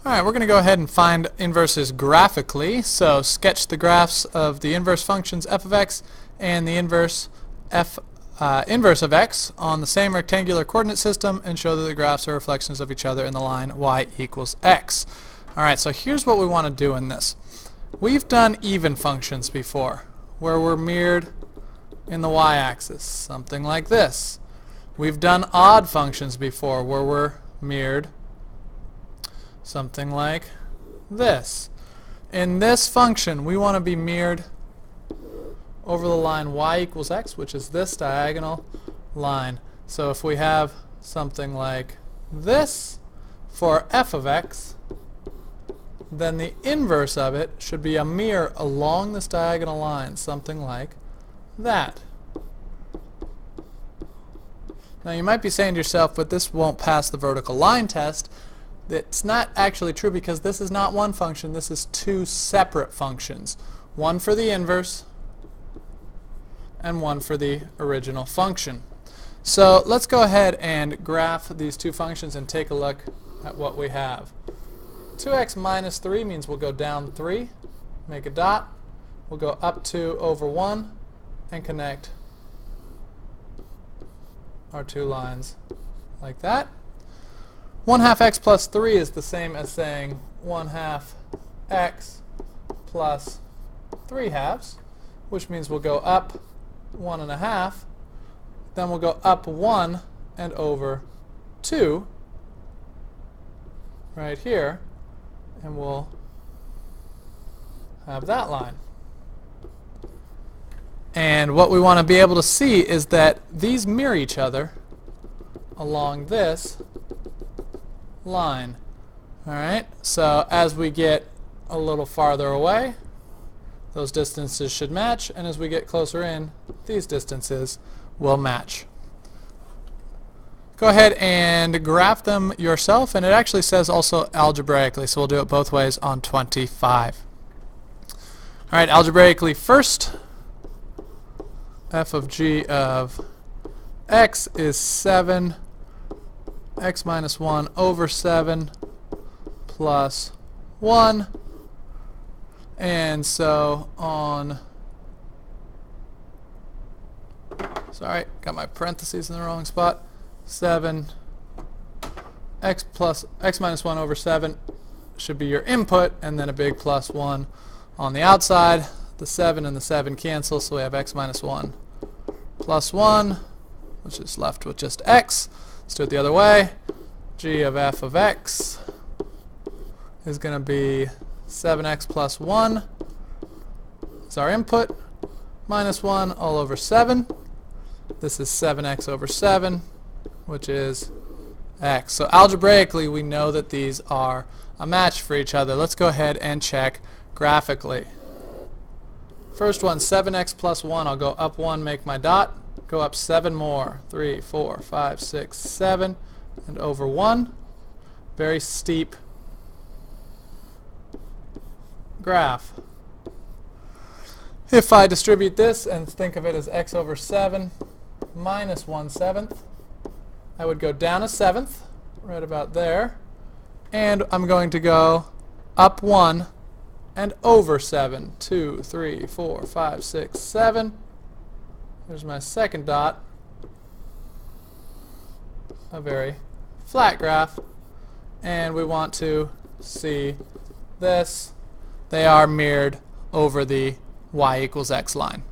Alright, we're going to go ahead and find inverses graphically. So sketch the graphs of the inverse functions f of x and the inverse of x on the same rectangular coordinate system and show that the graphs are reflections of each other in the line y equals x. Alright, so here's what we want to do in this. We've done even functions before, where we're mirrored in the y-axis, something like this. We've done odd functions before, where we're mirrored something like this. In this function, we want to be mirrored over the line y equals x, which is this diagonal line. So if we have something like this for f of x, then the inverse of it should be a mirror along this diagonal line, something like that. Now you might be saying to yourself, but this won't pass the vertical line test. It's not actually true because this is not one function, this is two separate functions. One for the inverse and one for the original function. So let's go ahead and graph these two functions and take a look at what we have. 2x minus 3 means we'll go down 3, make a dot, we'll go up 2 over 1 and connect our two lines like that. 1/2 x plus 3 is the same as saying 1/2 x plus 3/2, which means we'll go up 1.5, then we'll go up 1 and over 2 right here, and we'll have that line. And what we want to be able to see is that these mirror each other along this line. Alright, so as we get a little farther away, those distances should match, and as we get closer in, these distances will match. Go ahead and graph them yourself, and it actually says also algebraically, so we'll do it both ways on 25. Alright, algebraically first, f of g of x is 7 x minus 1 over 7 plus 1, and so on. Sorry, got my parentheses in the wrong spot. 7 x minus 1 over 7 should be your input, and then a big plus 1 on the outside. The 7 and the 7 cancel, so we have x minus 1 plus 1, which is left with just x. Let's do it the other way. G of f of x is going to be 7x plus 1 is our input, minus 1 all over 7. This is 7x over 7, which is x. So algebraically, we know that these are a match for each other. Let's go ahead and check graphically. First one, 7x plus 1. I'll go up 1, make my dot. Go up 7 more. 3, 4, 5, 6, 7, and over 1. Very steep graph. If I distribute this and think of it as x over 7 minus 1/7, I would go down a seventh, right about there, and I'm going to go up 1 and over 7. 2, 3, 4, 5, 6, 7. There's my second dot. A very flat graph. And we want to see this. They are mirrored over the y equals x line.